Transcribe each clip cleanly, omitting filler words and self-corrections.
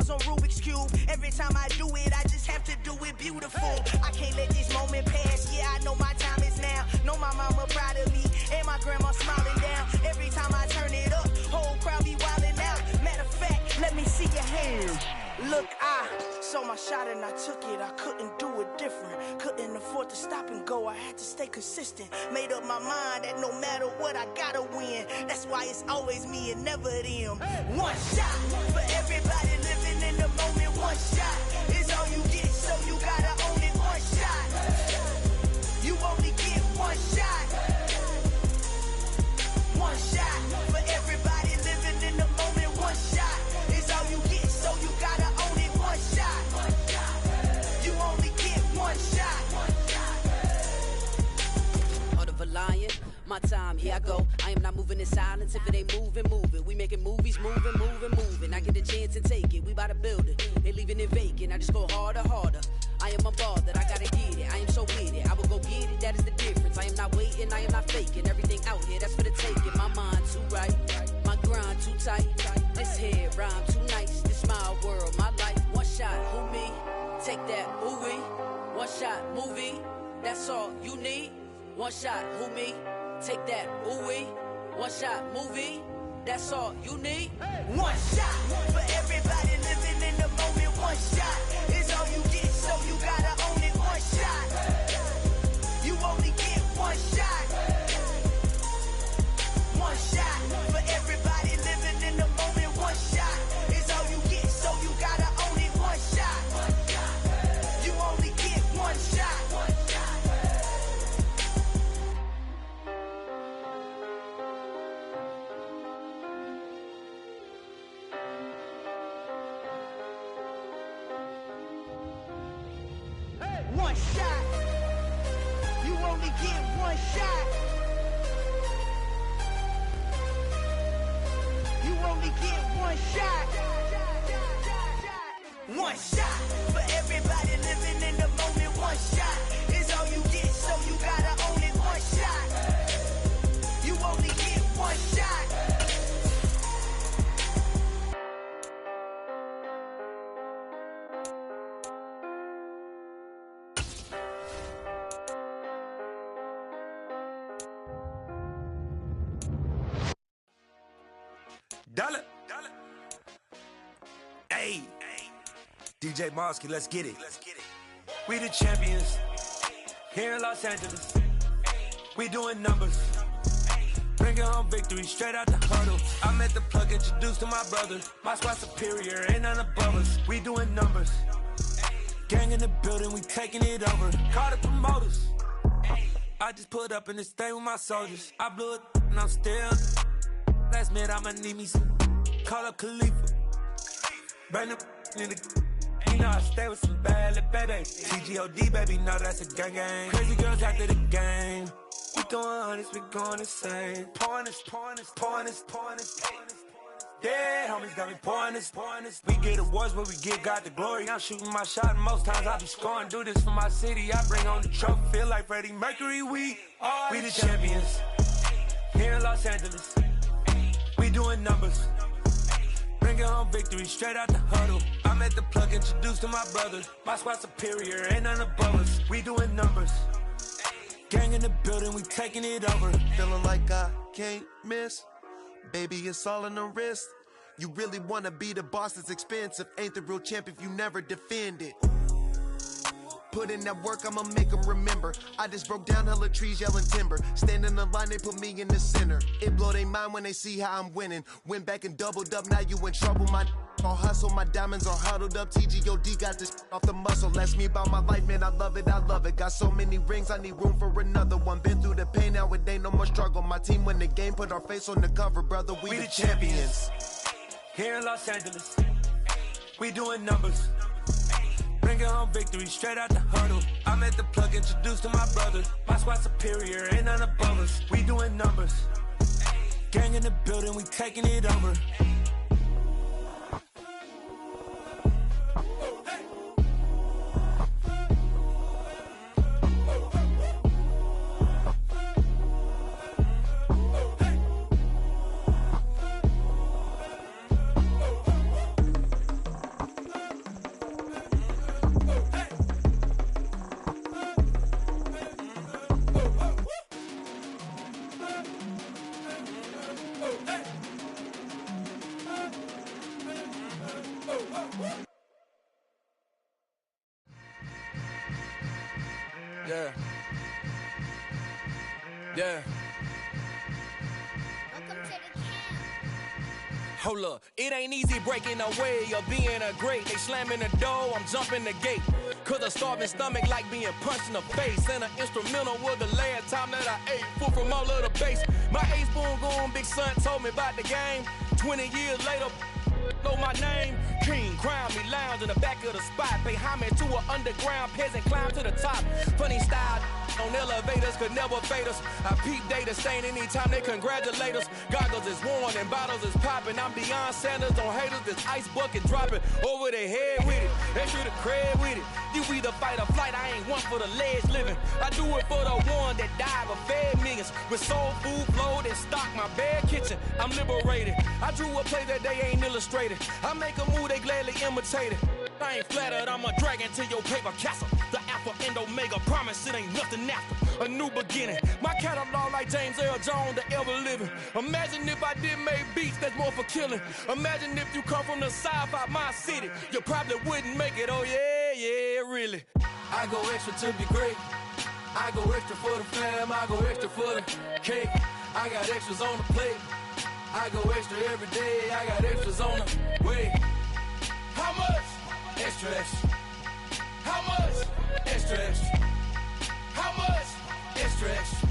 puzzles on Rubik's Cube. Every time I do it, I just have to do it beautiful. I can't let this moment pass. Yeah, I know my time is now. Know my mama proud of me, and my grandma smiling down. Every time I turn it up, whole crowd be wildin' out. Matter of fact, let me see your hands. Look, I saw my shot and I took it. I couldn't do it different. Couldn't afford to stop and go. I had to stay consistent. Made up my mind that no matter what, I gotta win. That's why it's always me and never them. One shot for everybody living in the moment. One shot is all you get, so you gotta own it. One shot. You only get one shot. One shot for everybody living in the moment. One shot is all you get, so you gotta own it. One shot. You only get one shot. Heart of a lion, my time, here I go. I am not moving in silence. If it ain't moving, move it. We making movies, moving. I get a chance and take it. We bout to build it. They leaving it vacant. I just go harder. I am unbothered. I gotta get it. I am so with it. I will go get it. That is the difference. I am not waiting. I am not faking. Everything out here, that's for the taking. My mind too right. My grind too tight. This head rhyme too nice. This my world, my life. One shot, who me? Take that, ooh wee. One shot, movie. That's all you need. One shot, who me? Take that, ooh wee. One shot, movie. That's all you need. One shot for everybody living in the moment. One shot is all you get, so you gotta own it. One shot. You only get one shot. One shot for everybody living in the moment. One shot is all you get, so you gotta own it. One shot. You only get one shot. One shot. You only get one shot. You only get one shot. One shot for everybody living in the moment. One shot is all you get, so you gotta own it. One shot. You only get one shot. Dollar. Hey. DJ Mosky, let's get it. We the champions here in Los Angeles. We doing numbers. Bringing home victory straight out the huddle. I met the plug, introduced to my brother. My squad superior, ain't none above us. We doing numbers. Gang in the building, we taking it over. Call the promoters. I just put up in this thing with my soldiers. I blew it and I'm still. Last minute I'ma need me some. Call up Khalifa. Burn the in the. You know I stay with some bad little baby. TGOD baby, know that's a gang gang. Crazy girls after the game. We throwing hundreds, we going insane. Pouring this. Yeah, homies got me pouring this. We get awards, but we give God the glory. I'm shooting my shot, and most times I be scoring. Do this for my city, I bring on the trophy. Feel like Freddie Mercury, we the champions here in Los Angeles. We doing numbers. Bringing home victory straight out the huddle. I met the plug, introduced to my brother. My squad superior, ain't none above us. We doing numbers. Gang in the building, we taking it over. Feeling like I can't miss. Baby, it's all in the wrist. You really wanna be the boss, it's expensive. Ain't the real champ if you never defend it. Put in that work, I'ma make them remember. I just broke down hella trees, yelling timber. Stand in the line, they put me in the center. It blow their mind when they see how I'm winning. Went back and doubled up, now you in trouble. My all hustle, my diamonds are huddled up. TGOD got this off the muscle. Ask me about my life, man, I love it. Got so many rings, I need room for another one. Been through the pain, now it ain't no more struggle. My team win the game, put our face on the cover, brother. We the champions. Here in Los Angeles, we doing numbers. Bringing home victory straight out the huddle. I met the plug, introduced to my brother. My squad superior, ain't none above us. We doing numbers. Gang in the building, we taking it over. Yeah. Yeah. Hold up, it ain't easy breaking away or being a great. They slamming the door, I'm jumping the gate. Cause a starving stomach like being punched in the face. And an instrumental was the last time that I ate. Full from all of the bass. My ace boom goon, big son told me about the game. 20 years later, know my name. King, crown me, lounge in the back of the spot. Pay homage to an underground peasant, climb to the top. Funny style on elevators could never fade us. I peep data stain anytime they congratulate us. Goggles is worn and bottles is popping. I'm beyond Sanders on haters, this ice bucket dropping over their head with it. They should have cred with it. You either fight or flight, I ain't one for the ledge living. I do it for the one that died but fed millions. With soul food flowed and stocked my bare kitchen. I'm liberated. I drew a play that they ain't illustrated. I make a move, they gladly imitate it. I ain't flattered, I'm a dragon to your paper castle. The Alpha and Omega, promise it ain't nothing after. A new beginning. My catalog like James Earl Jones, the ever living. Imagine if I did make beats that's more for killing. Imagine if you come from the south out my city. You probably wouldn't make it, oh yeah, yeah, really. I go extra to be great. I go extra for the fam, I go extra for the cake. I got extras on the plate. I go extra every day, I got extras on the way. How much? Extra, extra. How much? Extra, extra. How much? Extra, extra.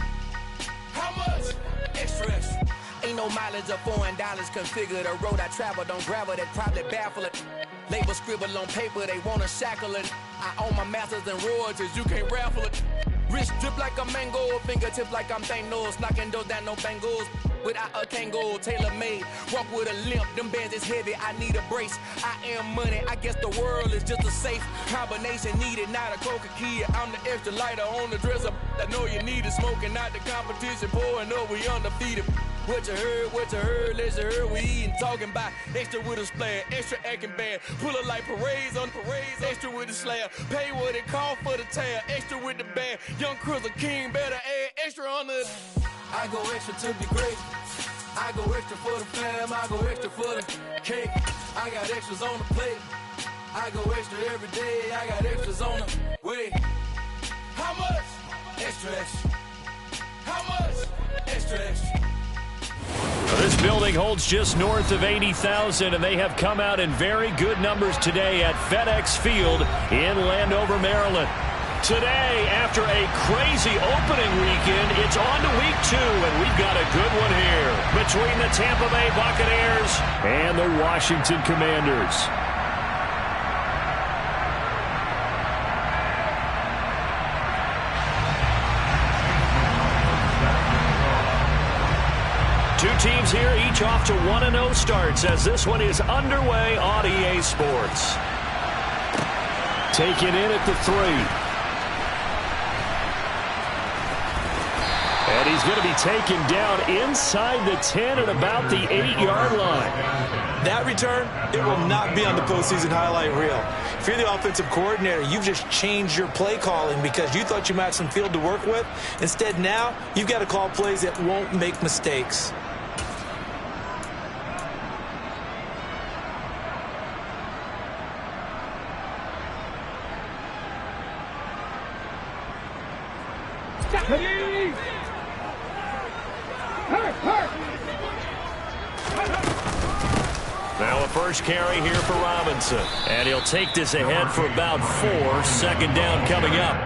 How much? Extra, extra. Ain't no mileage of $4 configure the road I travel. Don't gravel, that probably baffle it. Label scribble on paper, they wanna shackle it. I own my masters and royalties, you can't raffle it. Wrist drip like a mango, fingertips like I'm Thanos. Knocking those down, no bangles. Without a Kangol, tailor-made. Walk with a limp, them bands is heavy, I need a brace. I am money, I guess the world is just a safe combination needed, not a Coca-Cola. I'm the extra lighter on the dresser. I know you need it, smoking out the competition, pouring up, we undefeated. What you heard, let's heard, we eating, talking about extra with a splash, extra acting bad. Pull it like parades on parades, extra with the slab. Pay what it cost for the tab, extra with the bag. Young Crizzle King, better add extra on the. I go extra to be great. I go extra for the fam, I go extra for the cake. I got extras on the plate. I go extra every day, I got extras on the way. How much? Extra, extra. How much? Extra, extra. This building holds just north of 80,000, and they have come out in very good numbers today at FedEx Field in Landover, Maryland. Today, after a crazy opening weekend, it's on to week 2, and we've got a good one here between the Tampa Bay Buccaneers and the Washington Commanders. Two teams here, each off to 1-0 starts as this one is underway on EA Sports. Taken in at the 3. And he's going to be taken down inside the 10 at about the 8-yard line. That return, it will not be on the postseason highlight reel. If you're the offensive coordinator, you've just changed your play calling because you thought you might have some field to work with. Instead, now you've got to call plays that won't make mistakes. Now a first carry here for Robinson. And he'll take this ahead for about 4. Second down coming up.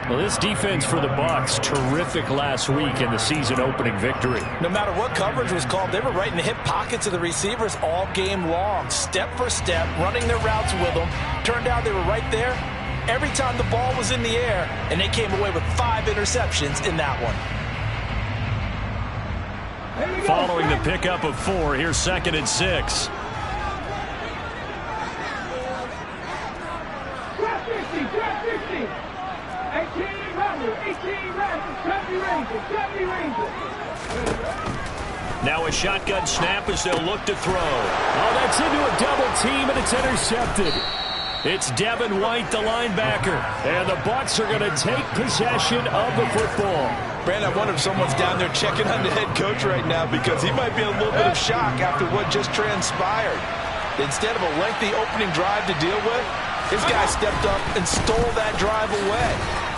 Well, this defense for the Bucs, terrific last week in the season-opening victory. No matter what coverage was called, they were right in the hip pockets of the receivers all game long. Step for step, running their routes with them. Turned out they were right there every time the ball was in the air, and they came away with 5 interceptions in that one. Following the pickup of 4, here's 2nd and 6. Now a shotgun snap as they'll look to throw. Oh, that's into a double team, and it's intercepted. It's Devin White, the linebacker. And the Bucs are going to take possession of the football. Brandon, I wonder if someone's down there checking on the head coach right now because he might be in a little bit of shock after what just transpired. Instead of a lengthy opening drive to deal with, his guy stepped up and stole that drive away.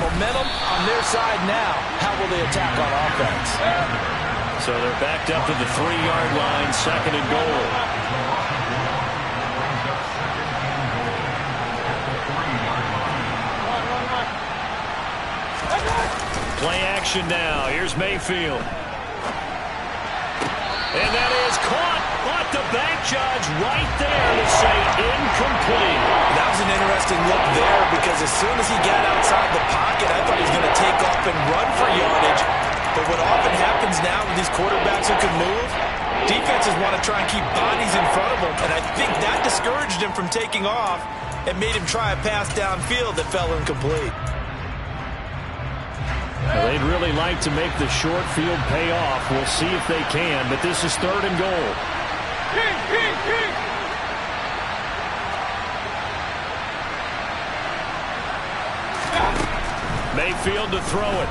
Momentum on their side now. How will they attack on offense? So they're backed up to the 3-yard line, 2nd and goal. Play action now. Here's Mayfield. And that is caught. But the bank judge right there to say incomplete. That was an interesting look there because as soon as he got outside the pocket, I thought he was going to take off and run for yardage. But what often happens now with these quarterbacks who can move, defenses want to try and keep bodies in front of them. And I think that discouraged him from taking off and made him try a pass downfield that fell incomplete. Well, they'd really like to make the short field pay off. We'll see if they can, but this is 3rd and goal. Mayfield to throw it.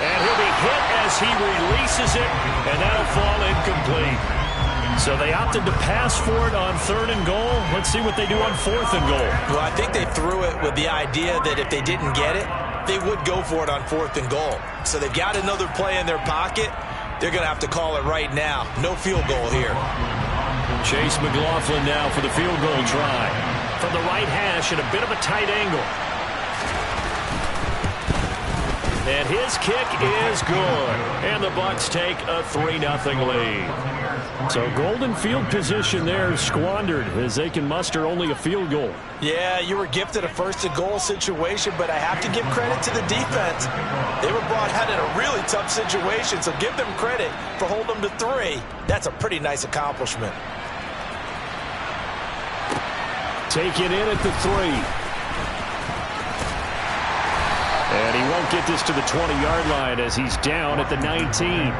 And he'll be hit as he releases it, and that'll fall incomplete. So they opted to pass for it on 3rd and goal. Let's see what they do on 4th and goal. Well, I think they threw it with the idea that if they didn't get it, they would go for it on 4th and goal. So they've got another play in their pocket. They're going to have to call it right now. No field goal here. Chase McLaughlin now for the field goal try. From the right hash at a bit of a tight angle. And his kick is good. And the Bucs take a 3-0 lead. So golden field position there squandered as they can muster only a field goal. Yeah, you were gifted a 1st and goal situation, but I have to give credit to the defense. They were brought out in a really tough situation, so give them credit for holding them to 3. That's a pretty nice accomplishment. Take it in at the 3. And he won't get this to the 20-yard line as he's down at the 19.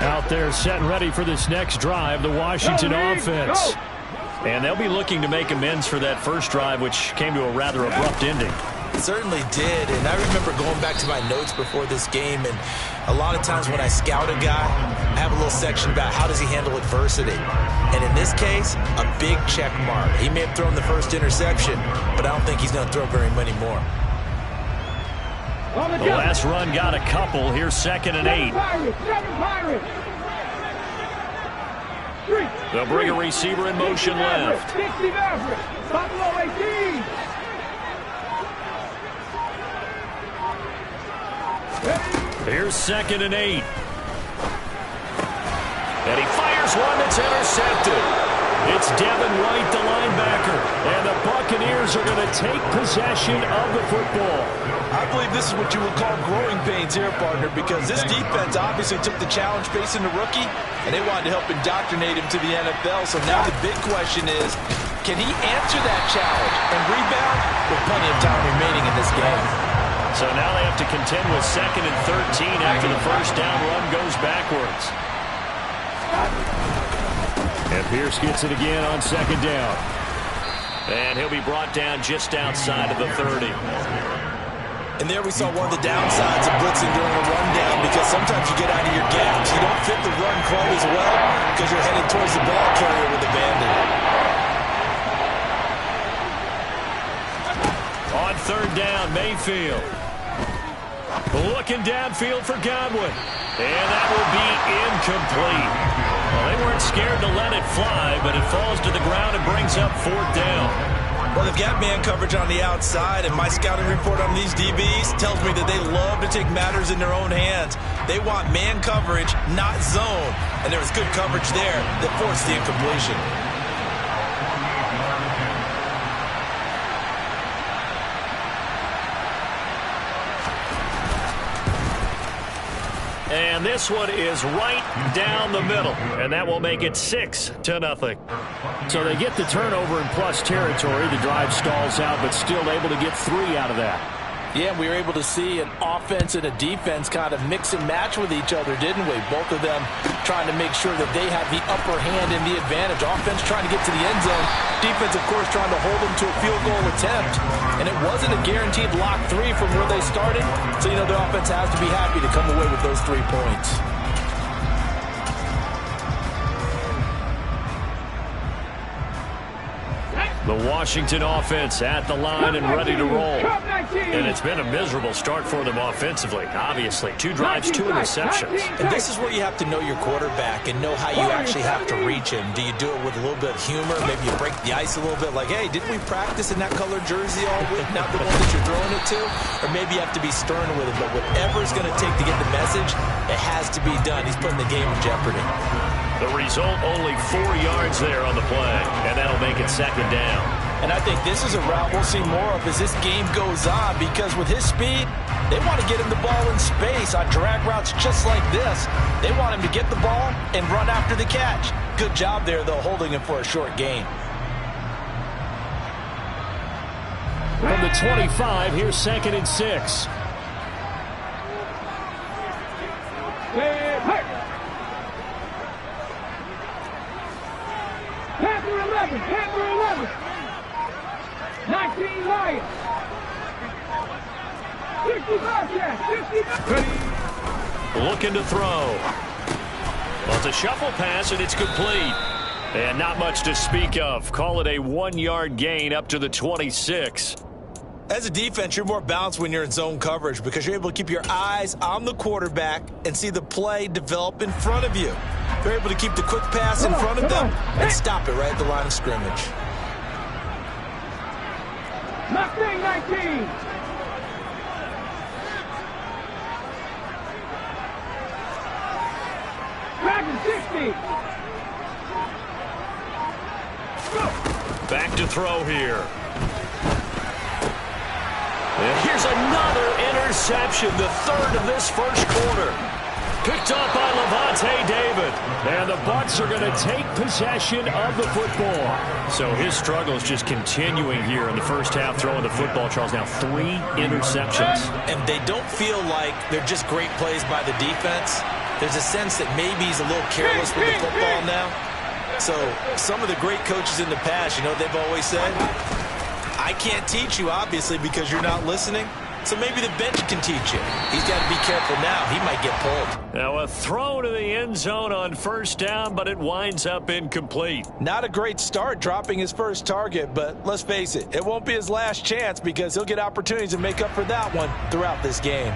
Out there set and ready for this next drive, the Washington offense. And they'll be looking to make amends for that first drive, which came to a rather abrupt ending. It certainly did, and I remember going back to my notes before this game, and a lot of times when I scout a guy, I have a little section about how does he handle adversity. And in this case, a big check mark. He may have thrown the first interception, but I don't think he's going to throw very many more. The last run got a couple. Here's 2nd and 8. They'll bring a receiver in motion left. Here's 2nd and 8. And he fires one that's intercepted. It's Devin White, the linebacker. And the Buccaneers are going to take possession of the football. I believe this is what you would call growing pains here, partner, because this defense obviously took the challenge facing the rookie, and they wanted to help indoctrinate him to the NFL. So now the big question is, can he answer that challenge and rebound with plenty of time remaining in this game? So now they have to contend with 2nd and 13 after the first down run goes backwards. And Pierce gets it again on 2nd down. And he'll be brought down just outside of the 30. And there we saw one of the downsides of blitzing during a rundown, because sometimes you get out of your gaps. You don't fit the run quite as well because you're headed towards the ball carrier with abandon. On 3rd down, Mayfield. Looking downfield for Godwin. And that will be incomplete. Well, they weren't scared to let it fly, but it falls to the ground and brings up 4th down. Well, they've got man coverage on the outside, and my scouting report on these DBs tells me that they love to take matters in their own hands. They want man coverage, not zone. And there was good coverage there that forced the incompletion. And this one is right down the middle, and that will make it 6-0. So they get the turnover in plus territory. The drive stalls out, but still able to get 3 out of that. Yeah, we were able to see an offense and a defense kind of mix and match with each other, didn't we? Both of them trying to make sure that they have the upper hand and the advantage. Offense trying to get to the end zone. Defense, of course, trying to hold them to a field goal attempt. And it wasn't a guaranteed lock 3 from where they started. So, the offense has to be happy to come away with those 3 points. The Washington offense at the line and ready to roll. And it's been a miserable start for them offensively, obviously. 2 drives, 2 interceptions. And this is where you have to know your quarterback and know how you actually have to reach him. Do you do it with a little bit of humor? Maybe you break the ice a little bit, like, hey, didn't we practice in that colored jersey all week, not the one that you're throwing it to? Or maybe you have to be stern with him. But whatever it's going to take to get the message, it has to be done. He's putting the game in jeopardy. The result, only 4 yards there on the play, and that'll make it 2nd down. And I think this is a route we'll see more of as this game goes on, because with his speed, they want to get him the ball in space on drag routes just like this. They want him to get the ball and run after the catch. Good job there, though, holding him for a short gain. From the 25, here's 2nd and 6. Panther 11. 19 Lions. 65 catch. 55. Looking to throw. Well, it's a shuffle pass, and it's complete. And not much to speak of. Call it a 1-yard gain up to the 26. As a defense, you're more balanced when you're in zone coverage because you're able to keep your eyes on the quarterback and see the play develop in front of you. They're able to keep the quick pass in front of them and stop it right at the line of scrimmage. Mustang 19. Dragon 60. Back to throw here. And here's another interception, the 3rd of this first quarter. Picked up by Lavonte David. And the Bucs are going to take possession of the football. So his struggle is just continuing here in the first half, throwing the football. Charles, now 3 interceptions. And they don't feel like they're just great plays by the defense. There's a sense that maybe he's a little careless with the football now. So some of the great coaches in the past, they've always said, I can't teach you, obviously, because you're not listening. So maybe the bench can teach you. He's got to be careful now. He might get pulled. Now a throw to the end zone on 1st down, but it winds up incomplete. Not a great start dropping his first target, but let's face it, it won't be his last chance because he'll get opportunities to make up for that one throughout this game.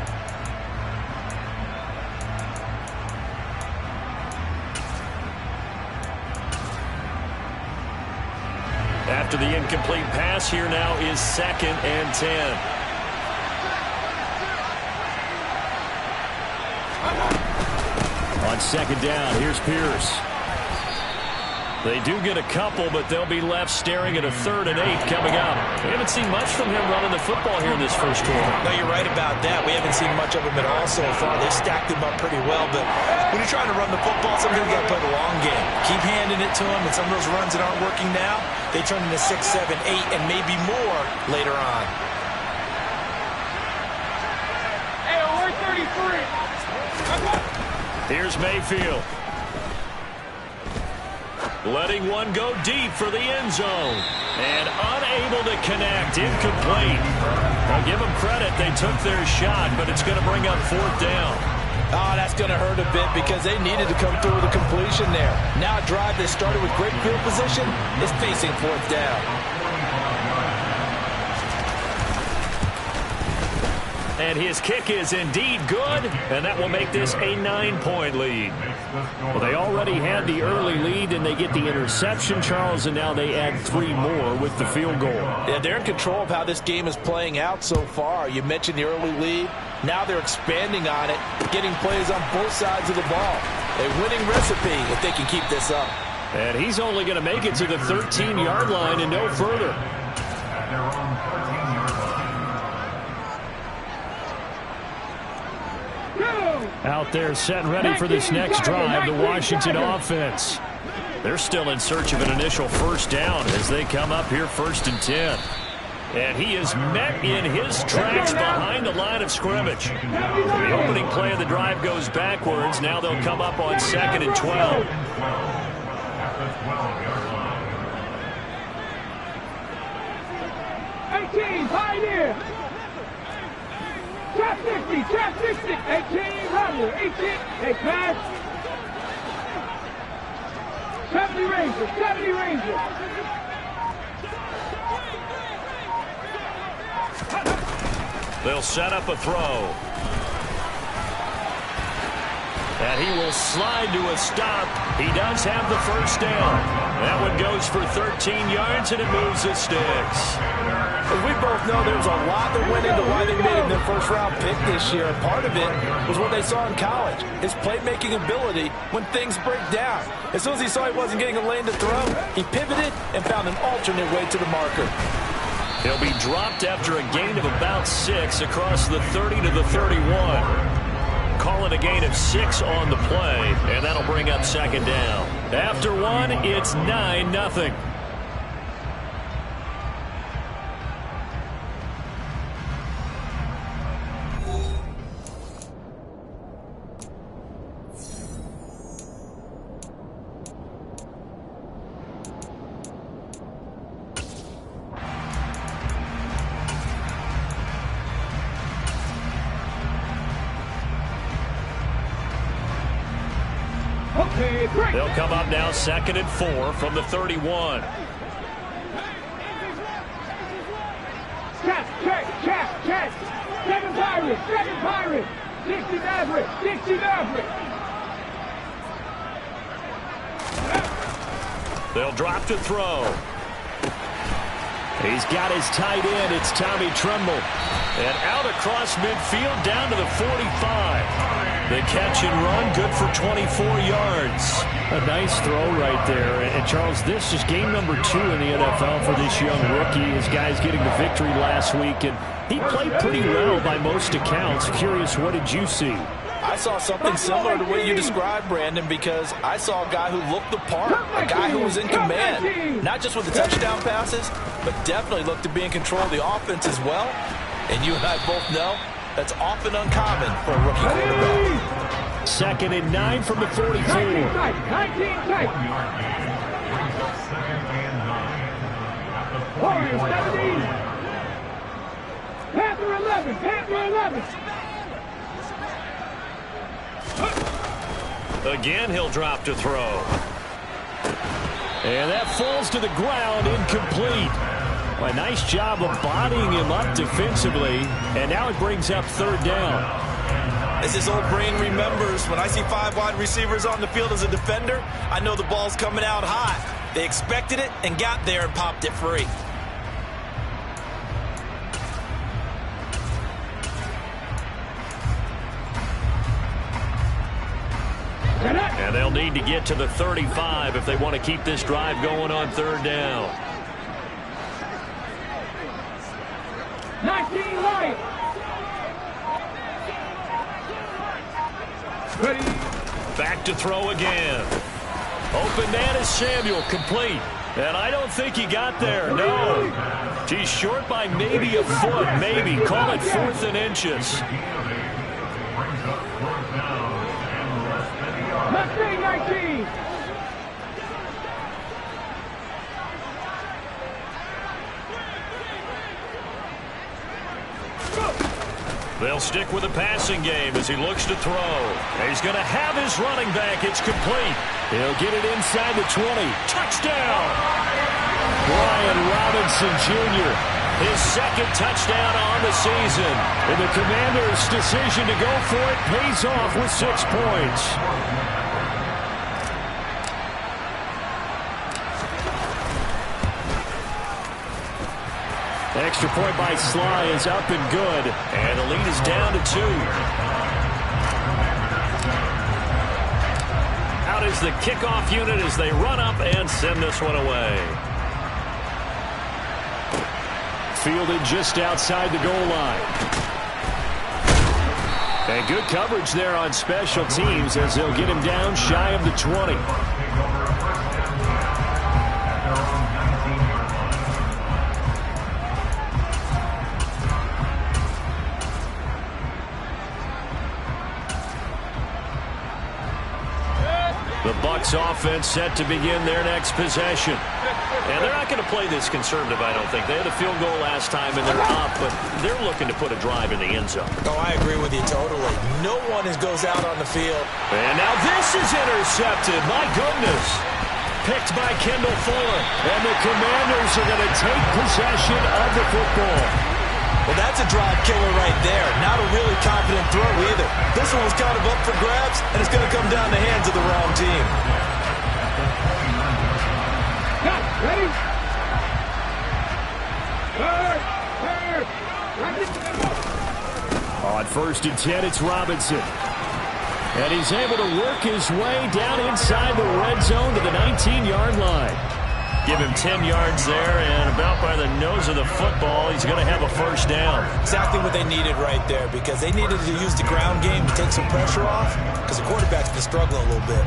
After the incomplete pass, here now is 2nd and 10. On 2nd down, here's Pierce. They do get a couple, but they'll be left staring at a 3rd and 8 coming up. We haven't seen much from him running the football here in this first quarter. No, you're right about that. We haven't seen much of him at all so far. They stacked him up pretty well, but when you're trying to run the football, sometimes you got to play the long game. Keep handing it to him, and some of those runs that aren't working now, they turn into 6, 7, 8, and maybe more later on. Hey, we're 33. Here's Mayfield. Letting one go deep for the end zone. And unable to connect. Incomplete. I'll give them credit. They took their shot, but it's going to bring up 4th down. Oh, that's going to hurt a bit because they needed to come through with a completion there. Now a drive that started with great field position is facing 4th down. And his kick is indeed good, and that will make this a 9-point lead. Well, they already had the early lead, and they get the interception, Charles, and now they add 3 more with the field goal. Yeah, they're in control of how this game is playing out so far. You mentioned the early lead. Now they're expanding on it, getting plays on both sides of the ball. A winning recipe if they can keep this up. And he's only going to make it to the 13-yard line and no further. Out there set and ready for this next drive, the Washington offense. They're still in search of an initial 1st down as they come up here 1st and 10. And he is met in his tracks behind the line of scrimmage. The opening play of the drive goes backwards. Now they'll come up on 2nd and 12. 18, Pioneer. Trap 60, trap 60. 18, Rattler. 18, they pass. 70 Rangers, 70 Rangers. They'll set up a throw. And he will slide to a stop. He does have the first down. That one goes for 13 yards, and it moves the sticks. As we both know, there's a lot that went into why they made him their first-round pick this year. And part of it was what they saw in college, his playmaking ability when things break down. As soon as he saw he wasn't getting a lane to throw, he pivoted and found an alternate way to the marker. He'll be dropped after a gain of about 6 across the 30 to the 31. Calling a gain of 6 on the play, and that'll bring up 2nd down. After 1, it's 9-0. They'll come up now 2nd and 4 from the 31. Check. 7 Pirates. 60 Maverick. They'll drop to throw. He's got his tight end. It's Tommy Tremble. And out across midfield down to the 45. The catch and run, good for 24 yards. A nice throw right there. And Charles, this is game number 2 in the NFL for this young rookie. His guys getting the victory last week, and he played pretty well by most accounts. Curious, what did you see? I saw something similar to what you described, Brandon, because I saw a guy who looked the part, a guy who was in command, not just with the touchdown passes, but definitely looked to be in control of the offense as well. And you and I both know that's often uncommon for a rookie quarterback. 2nd and 9 from the 44. 19 tight. Warriors 17. Panther 11. Again, he'll drop to throw. And that falls to the ground, incomplete. Well, a nice job of bodying him up defensively, and now it brings up 3rd down. As his old brain remembers, when I see 5 wide receivers on the field as a defender, I know the ball's coming out hot. They expected it and got there and popped it free. And they'll need to get to the 35 if they want to keep this drive going on 3rd down. 19 Lions. Back to throw again. Open man is Samuel, complete. And I don't think he got there, no. He's short by maybe a foot, maybe. Call it 4th and inches. Mustang 19. They'll stick with the passing game as he looks to throw. He's going to have his running back. It's complete. He'll get it inside the 20. Touchdown! Brian Robinson Jr., his 2nd touchdown on the season. And the Commanders' decision to go for it pays off with 6 points. Extra point by Sly is up and good. And the lead is down to 2. Out is the kickoff unit as they run up and send this one away. Fielded just outside the goal line. And good coverage there on special teams as they'll get him down shy of the 20. Bucs offense set to begin their next possession. And they're not going to play this conservative, I don't think. They had a field goal last time, and they're up, but they're looking to put a drive in the end zone. Oh, I agree with you totally. No one goes out on the field. And now this is intercepted. My goodness. Picked by Kendall Fuller. And the Commanders are going to take possession of the football. Well, that's a drive killer right there. Not a really confident throw either. This one was kind of up for grabs, and it's going to come down the hands of the wrong team. Ready? On 1st and 10, it's Robinson. And he's able to work his way down inside the red zone to the 19-yard line. Give him 10 yards there, and about by the nose of the football, he's going to have a first down. Exactly what they needed right there, because they needed to use the ground game to take some pressure off, because the quarterback's been struggling a little bit.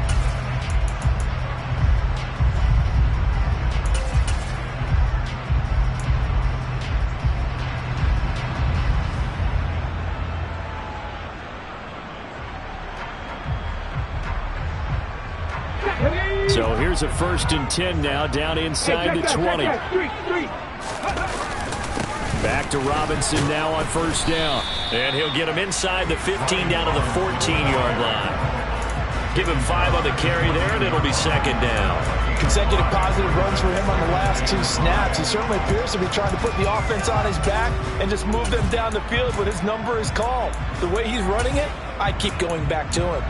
So here's a 1st and 10 now, down inside the 20. Back to Robinson now on 1st down. And he'll get him inside the 15 down to the 14-yard line. Give him 5 on the carry there, and it'll be 2nd down. Consecutive positive runs for him on the last 2 snaps. He certainly appears to be trying to put the offense on his back and just move them down the field when his number is called. The way he's running it, I keep going back to him.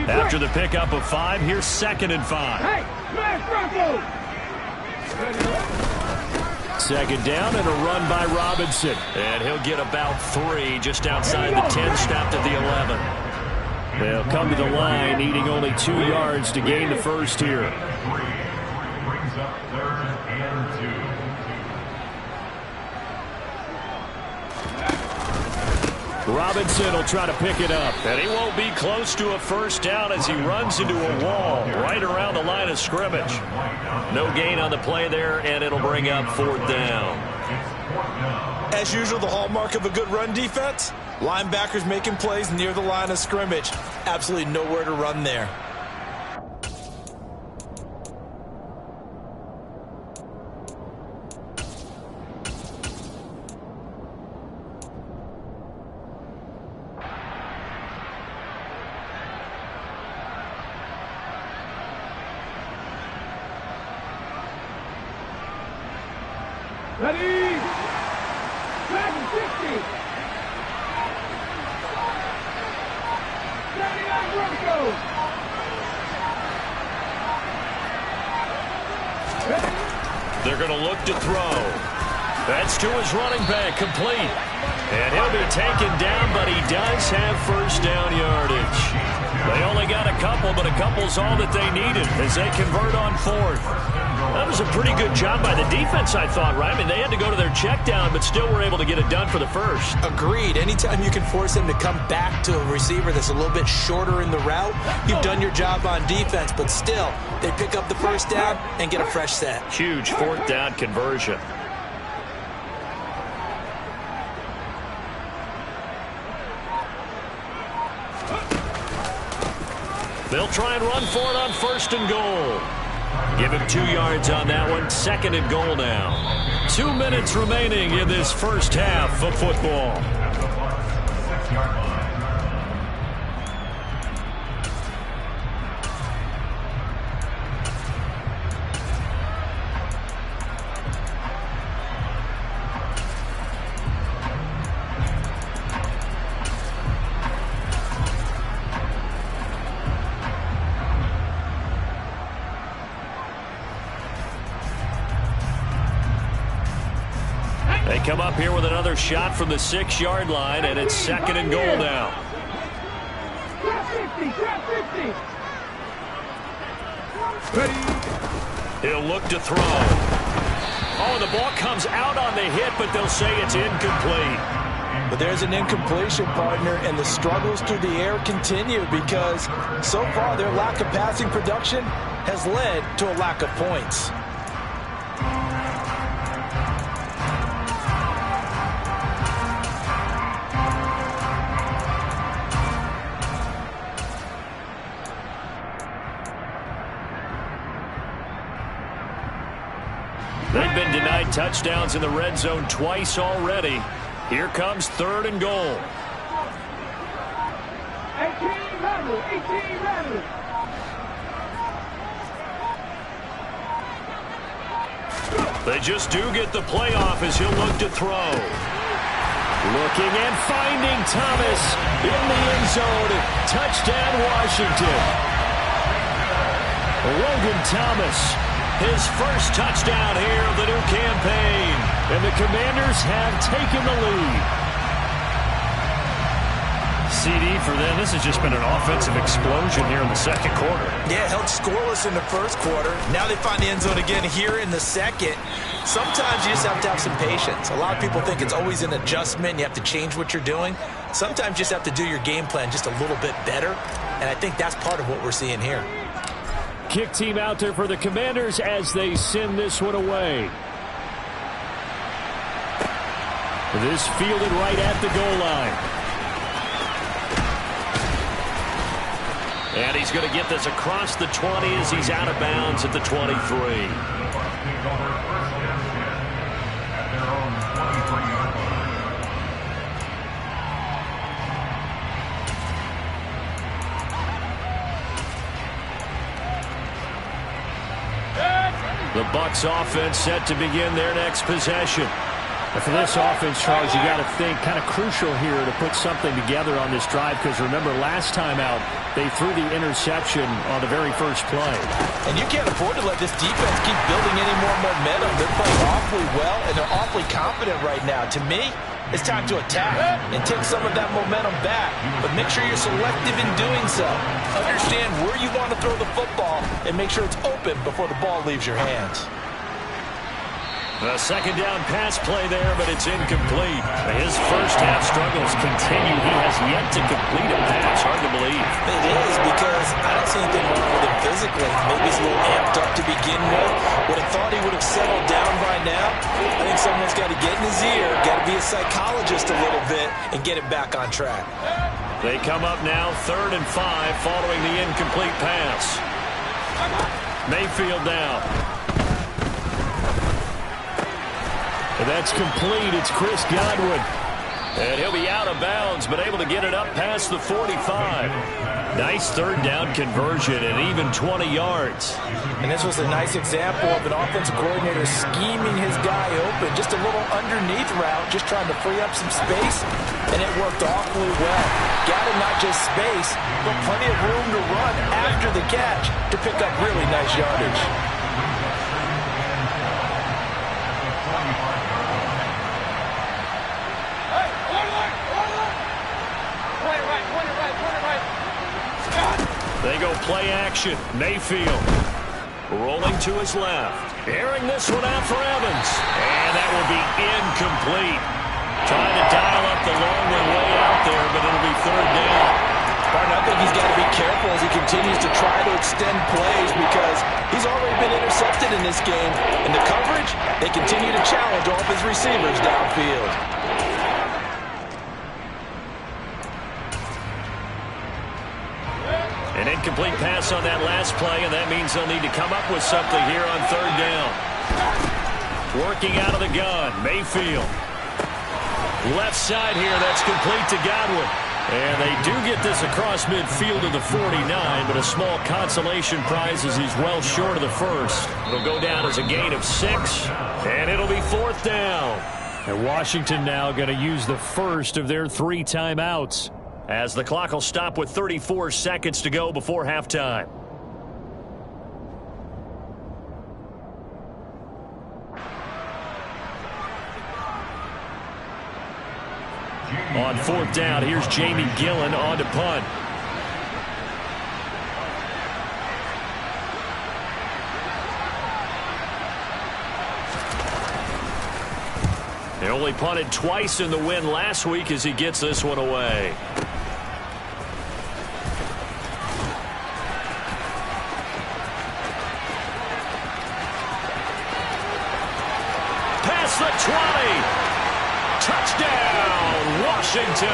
After the pickup of 5, here's 2nd and 5. Hey, smash Bronco! 2nd down and a run by Robinson. And he'll get about 3 just outside the 10, stopped at the 11. They'll come to the line, needing only 2 yards to gain the first here. Brings up 3rd and 2. Robinson will try to pick it up, and he won't be close to a first down as he runs into a wall right around the line of scrimmage. No gain on the play there, and it'll bring up 4th down. As usual, the hallmark of a good run defense, linebackers making plays near the line of scrimmage. Absolutely nowhere to run there. Ready? Flag 60. 79 Broncos. They're going to look to throw. That's to his running back, complete. And he'll be taken down, but he does have first down yardage. They only got a couple, but a couple's all that they needed as they convert on 4th. That was a pretty good job by the defense, I thought, right? I mean, they had to go to their check down, but still were able to get it done for the first. Agreed. Anytime you can force them to come back to a receiver that's a little bit shorter in the route, you've done your job on defense, but still, they pick up the first down and get a fresh set. Huge 4th down conversion. They'll try and run for it on 1st and goal. Give him 2 yards on that one. 2nd and goal now. 2 minutes remaining in this first half of football. They come up here with another shot from the 6-yard line, and it's 2nd and goal now. He'll look to throw. Oh, the ball comes out on the hit, but they'll say it's incomplete. But there's an incompletion, partner, and the struggles through the air continue because so far their lack of passing production has led to a lack of points. They've been denied touchdowns in the red zone twice already. Here comes 3rd and goal. 18 They just do get the playoff as he'll look to throw. Looking and finding Thomas in the end zone. Touchdown, Washington. Logan Thomas, his first touchdown here of the new campaign. And the Commanders have taken the lead. CD for them. This has just been an offensive explosion here in the second quarter. Yeah, held scoreless in the first quarter. Now they find the end zone again here in the second. Sometimes you just have to have some patience. A lot of people think it's always an adjustment. You have to change what you're doing. Sometimes you just have to do your game plan just a little bit better. And I think that's part of what we're seeing here. Kick team out there for the Commanders as they send this one away. This fielded right at the goal line. And he's going to get this across the 20 as he's out of bounds at the 23. The Bucs offense set to begin their next possession. And for this offense, Charles, you got to think kind of crucial here to put something together on this drive, because remember last time out they threw the interception on the very first play. And you can't afford to let this defense keep building any more momentum. They're playing awfully well, and they're awfully confident right now. To me, it's time to attack and take some of that momentum back, but make sure you're selective in doing so. Understand where you want to throw the football and make sure it's open before the ball leaves your hands. A second down pass play there, but it's incomplete. His first half struggles continue. He has yet to complete a pass. Hard to believe. It is, because I don't see anything wrong with him physically. Maybe he's a little amped up to begin with. Would have thought he would have settled down by now. I think someone's got to get in his ear, got to be a psychologist a little bit, and get him back on track. They come up now 3rd and 5 following the incomplete pass. Mayfield now. And that's complete. It's Chris Godwin. And he'll be out of bounds, but able to get it up past the 45. Nice 3rd down conversion and even 20 yards. And this was a nice example of an offensive coordinator scheming his guy open. Just a little underneath route, just trying to free up some space, and it worked awfully well. Got him not just space, but plenty of room to run after the catch to pick up really nice yardage. They go play action. Mayfield rolling to his left. Airing this one out for Evans. And that will be incomplete. Trying to dial up the long way out there, but it'll be 3rd down. I think he's got to be careful as he continues to try to extend plays, because he's already been intercepted in this game. And the coverage, they continue to challenge all of his receivers downfield. An incomplete pass on that last play, and that means they'll need to come up with something here on 3rd down. Working out of the gun, Mayfield. Left side here, that's complete to Godwin. And they do get this across midfield to the 49, but a small consolation prize as he's well short of the first. It'll go down as a gain of 6, and it'll be 4th down. And Washington now going to use the first of their 3 timeouts, as the clock will stop with 34 seconds to go before halftime. On 4th down, here's Jamie Gillen on to punt. He only punted twice in the win last week as he gets this one away. Past the 20. Touchdown, Washington.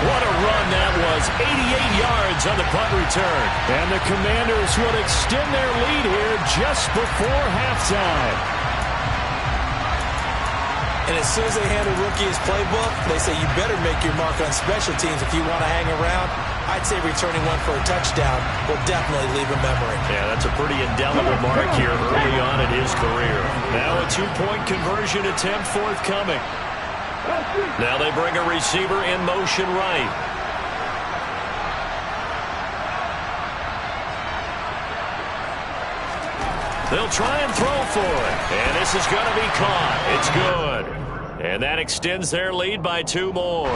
What a run that was. 88 yards on the punt return. And the Commanders will extend their lead here just before halftime. And as soon as they hand a rookie his playbook, they say you better make your mark on special teams if you want to hang around. I'd say returning one for a touchdown will definitely leave a memory. Yeah, that's a pretty indelible mark here early on in his career. Now a two-point conversion attempt forthcoming. Now they bring a receiver in motion right. They'll try and throw for it. And this is going to be caught. It's good. And that extends their lead by 2 more.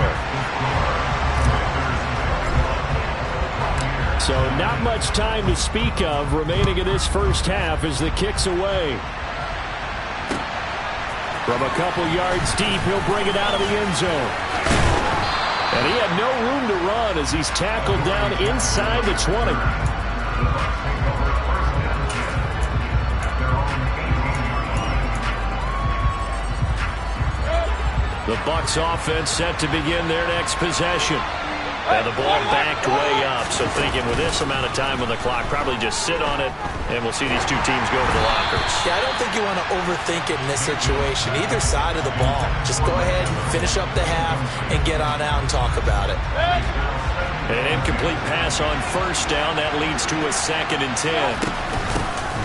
So not much time to speak of remaining in this first half as the kick's away. From a couple yards deep, he'll bring it out of the end zone. And he had no room to run as he's tackled down inside the 20. The Bucs offense set to begin their next possession. And the ball backed way up. So thinking with this amount of time on the clock, probably just sit on it, and we'll see these two teams go to the lockers. Yeah, I don't think you want to overthink it in this situation. Either side of the ball. Just go ahead and finish up the half and get on out and talk about it. An incomplete pass on first down. That leads to a 2nd and 10.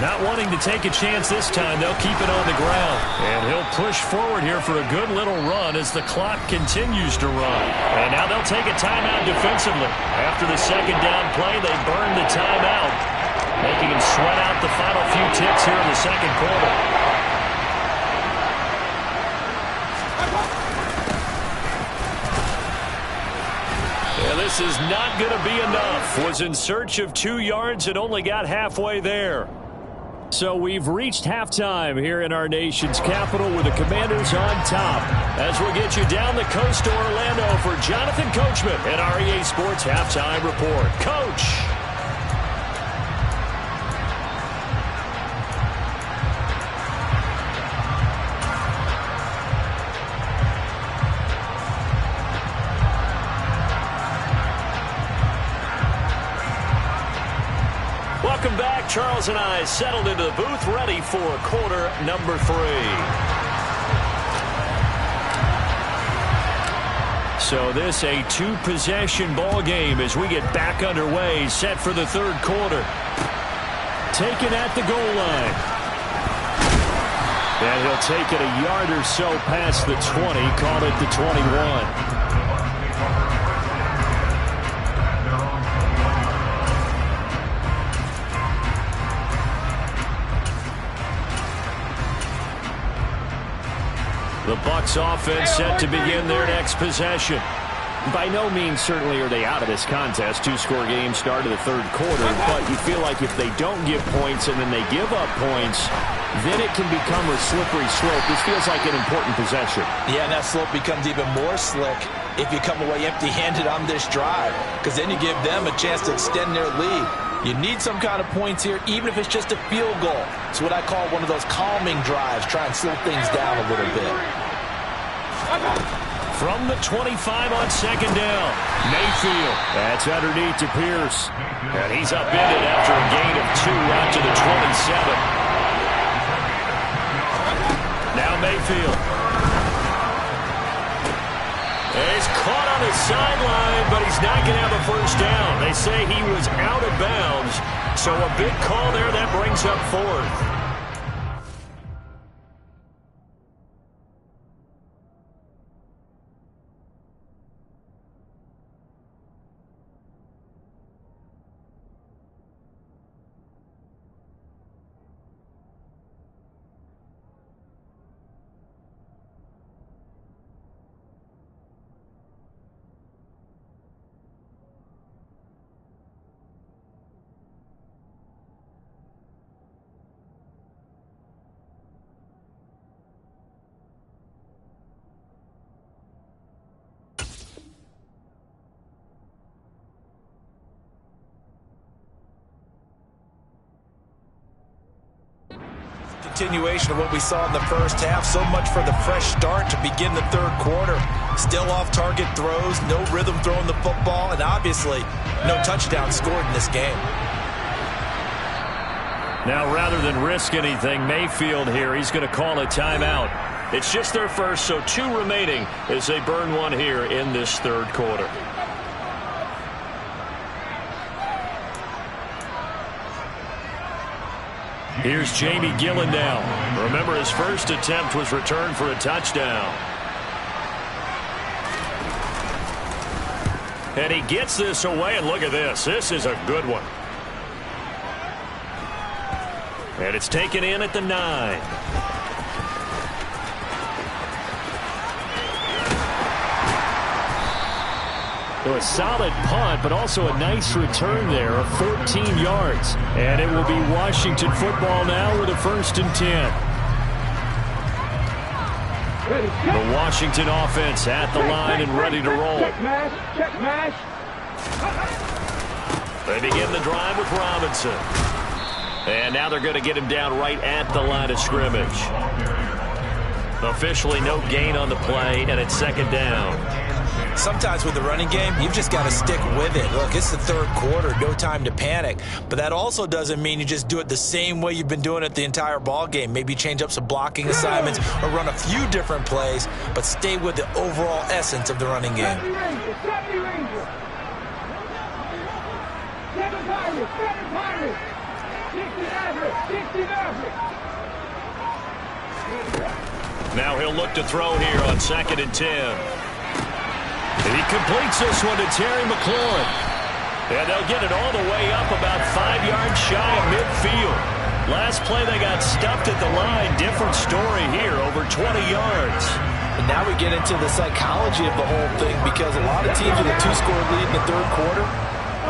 Not wanting to take a chance this time, they'll keep it on the ground. And he'll push forward here for a good little run as the clock continues to run. And now they'll take a timeout defensively. After the 2nd down play, they burn the timeout, making him sweat out the final few ticks here in the 2nd quarter. And this is not going to be enough. Was in search of 2 yards and only got halfway there. So we've reached halftime here in our nation's capital with the Commanders on top. As we'll get you down the coast to Orlando for Jonathan Coachman and our EA Sports Halftime Report. Coach! Welcome back. Charles and I settled into the booth, ready for quarter number 3. So this a 2-possession ball game as we get back underway, set for the 3rd quarter. Taken at the goal line. And he'll take it a yard or so past the 20, call it the 21. The Bucs offense set to begin their next possession. By no means certainly are they out of this contest. 2-score game start of the 3rd quarter, but you feel like if they don't give points and then they give up points, then it can become a slippery slope. This feels like an important possession. Yeah, and that slope becomes even more slick if you come away empty-handed on this drive, because then you give them a chance to extend their lead. You need some kind of points here, even if it's just a field goal. It's what I call one of those calming drives. Try and slow things down a little bit. From the 25 on 2nd down, Mayfield. That's underneath to Pierce. And he's upended after a gain of 2 out to the 27. Now Mayfield. He's caught on the sideline, but he's not going to have a first down. They say he was out of bounds, so a big call there that brings up 4th. Continuation of what we saw in the first half. So much for the fresh start to begin the 3rd quarter. Still off-target throws, no rhythm throwing the football, and obviously no touchdown scored in this game. Now, rather than risk anything, Mayfield here, he's going to call a timeout. It's just their first, so 2 remaining as they burn one here in this third quarter. Here's Jamie Gillen now. Remember, his first attempt was returned for a touchdown. And he gets this away, and look at this. This is a good one. And it's taken in at the 9. So a solid punt, but also a nice return there of 14 yards. And it will be Washington football now with a 1st and 10. The Washington offense at the line and ready to roll. Check mash. They begin the drive with Robinson. And now they're going to get him down right at the line of scrimmage. Officially no gain on the play, and it's 2nd down. Sometimes with the running game, you've just got to stick with it. Look, it's the third quarter, no time to panic. But that also doesn't mean you just do it the same way you've been doing it the entire ball game. Maybe change up some blocking assignments or run a few different plays, but stay with the overall essence of the running game. Now he'll look to throw here on 2nd and 10. He completes this one to Terry McLaurin. And they'll get it all the way up about 5 yards shy of midfield. Last play they got stuffed at the line. Different story here, over 20 yards. And now we get into the psychology of the whole thing, because a lot of teams with a 2-score lead in the third quarter,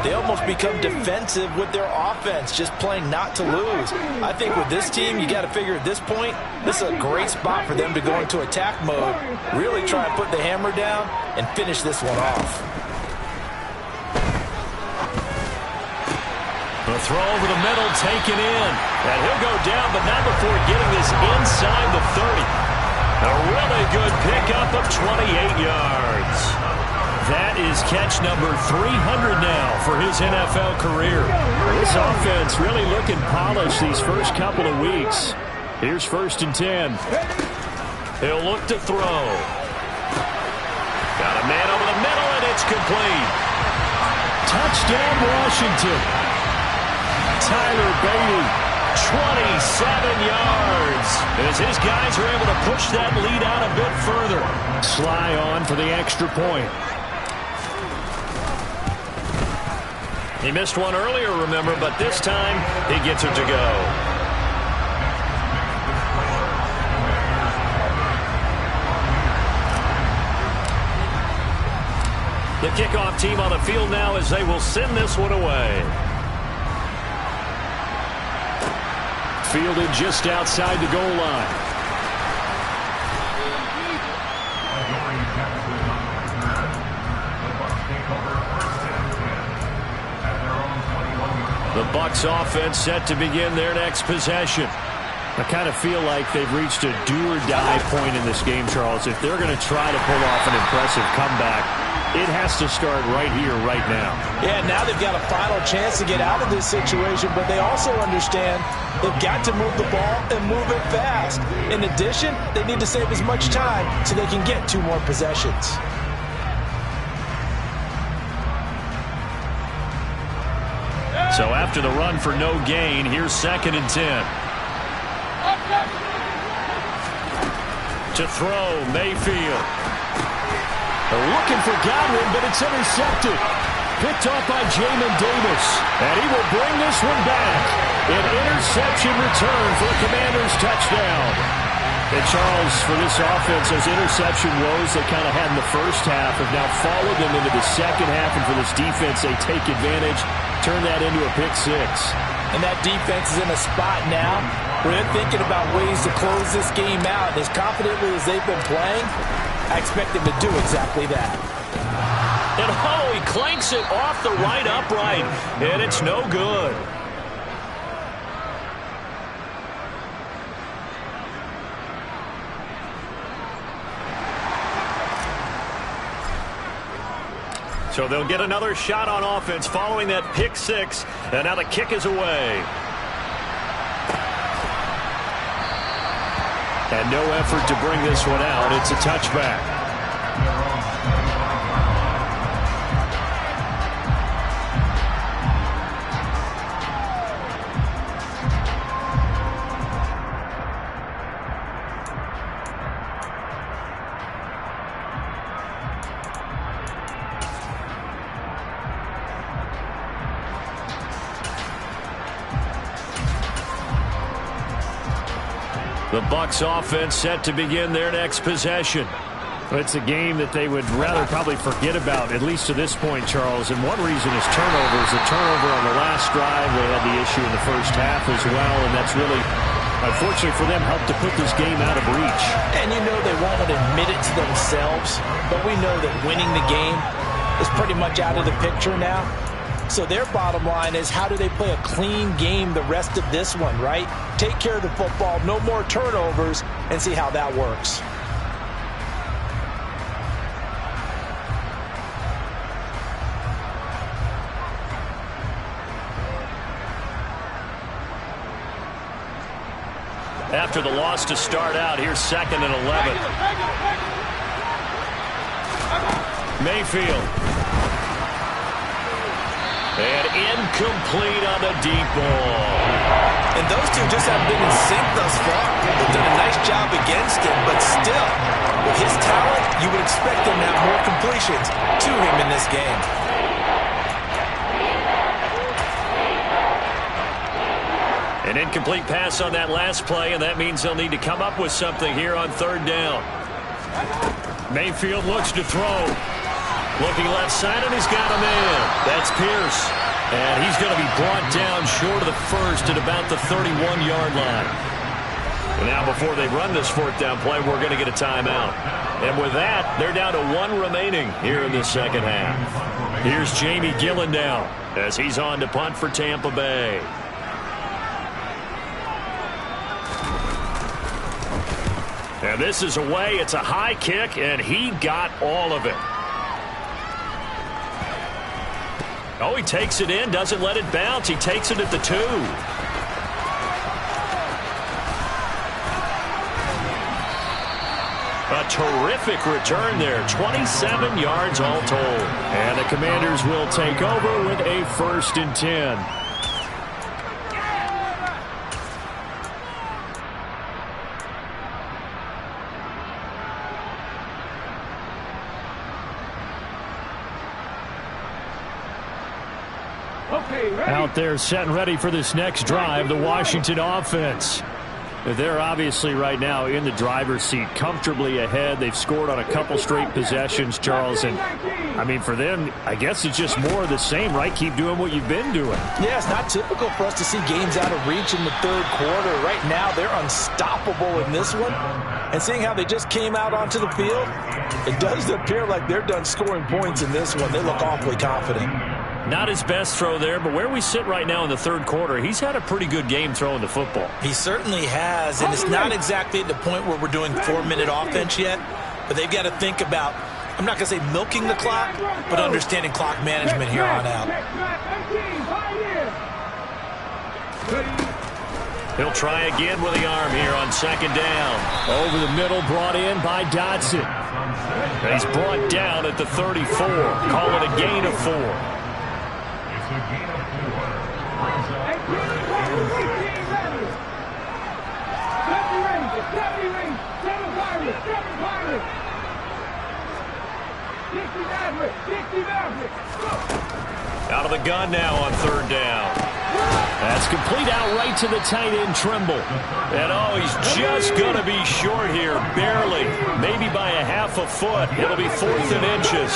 they almost become defensive with their offense, just playing not to lose. I think with this team, you got to figure at this point, this is a great spot for them to go into attack mode, really try and put the hammer down and finish this one off. The throw over the middle taken in. And he'll go down, but not before getting this inside the 30. A really good pickup of 28 yards. That is catch number 300 now for his NFL career. This offense really looking polished these first couple of weeks. Here's 1st and 10. He'll look to throw. Got a man over the middle, and it's complete. Touchdown, Washington. Tyler Beatty, 27 yards. As his guys are able to push that lead out a bit further. Sly on for the extra point. He missed one earlier, remember, but this time he gets it to go. The kickoff team on the field now as they will send this one away. Fielded just outside the goal line. The Bucs offense set to begin their next possession. I kind of feel like they've reached a do-or-die point in this game, Charles. If they're going to try to pull off an impressive comeback, it has to start right here, right now. Yeah, now they've got a final chance to get out of this situation, but they also understand they've got to move the ball and move it fast. In addition, they need to save as much time so they can get 2 more possessions. So after the run for no gain, here's 2nd and 10. To throw, Mayfield. They're looking for Godwin, but it's intercepted. Picked off by Jamin Davis. And he will bring this one back. An interception return for a Commanders touchdown. And Charles, for this offense, those interception woes they kind of had in the first half have now followed them into the second half. And for this defense, they take advantage, turn that into a pick 6. And that defense is in a spot now where they're thinking about ways to close this game out. As confidently as they've been playing, I expect them to do exactly that. And he clanks it off the right upright, and it's no good. So they'll get another shot on offense following that pick 6, and now the kick is away. And And no effort to bring this one out. It's a touchback. The Bucs offense set to begin their next possession. It's a game that they would rather probably forget about, at least to this point, Charles. And one reason is turnovers. The turnover on the last drive, they had the issue in the first half as well, and that's really, unfortunately for them, helped to put this game out of reach. And you know they won't admit it to themselves, but we know that winning the game is pretty much out of the picture now. So their bottom line is, how do they play a clean game the rest of this one, right? Take care of the football, no more turnovers, and see how that works. After the loss to start out, here's 2nd and 11. Mayfield. And incomplete on the deep ball. And those two just haven't been in sync thus far. They've done a nice job against him, but still, with his talent, you would expect him to have more completions to him in this game. An incomplete pass on that last play, and that means they'll need to come up with something here on 3rd down. Mayfield looks to throw. Looking left side, and he's got a man. That's Pierce. And he's going to be brought down short of the first at about the 31-yard line. And now before they run this 4th down play, we're going to get a timeout. And with that, they're down to 1 remaining here in the 2nd half. Here's Jamie Gillen now as he's on to punt for Tampa Bay. And this is away. It's a high kick, and he got all of it. Oh, he takes it in, doesn't let it bounce. He takes it at the 2. A terrific return there. 27 yards all told. And the Commanders will take over with a 1st and 10. Out there set and ready for this next drive, the Washington offense. They're obviously right now in the driver's seat, comfortably ahead. They've scored on a couple straight possessions, Charles. And, I mean, for them, I guess it's just more of the same, right? Keep doing what you've been doing. Yeah, it's not typical for us to see games out of reach in the 3rd quarter. Right now, they're unstoppable in this one. And seeing how they just came out onto the field, it does appear like they're done scoring points in this one. They look awfully confident. Not his best throw there, but where we sit right now in the 3rd quarter, he's had a pretty good game throwing the football. He certainly has, and it's not exactly at the point where we're doing 4-minute offense yet, but they've got to think about, I'm not going to say milking the clock, but understanding clock management here on out. He'll try again with the arm here on 2nd down. Over the middle, brought in by Dotson. And he's brought down at the 34. Call it a gain of 4. Out of the gun now on 3rd down. That's complete out right to the tight end, Trimble. And oh, he's just going to be short here, barely. Maybe by a half a foot. It'll be 4th and inches.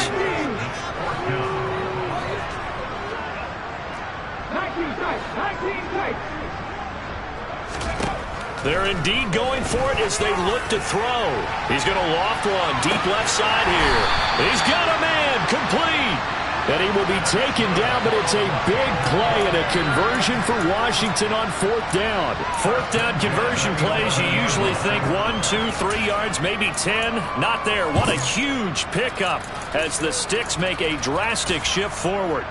They're indeed going for it as they look to throw. He's going to loft one deep left side here. He's got a man, complete. And he will be taken down, but it's a big play and a conversion for Washington on 4th down. 4th down conversion plays, you usually think 1, 2, 3 yards, maybe 10. Not there. What a huge pickup as the Sticks make a drastic shift forward.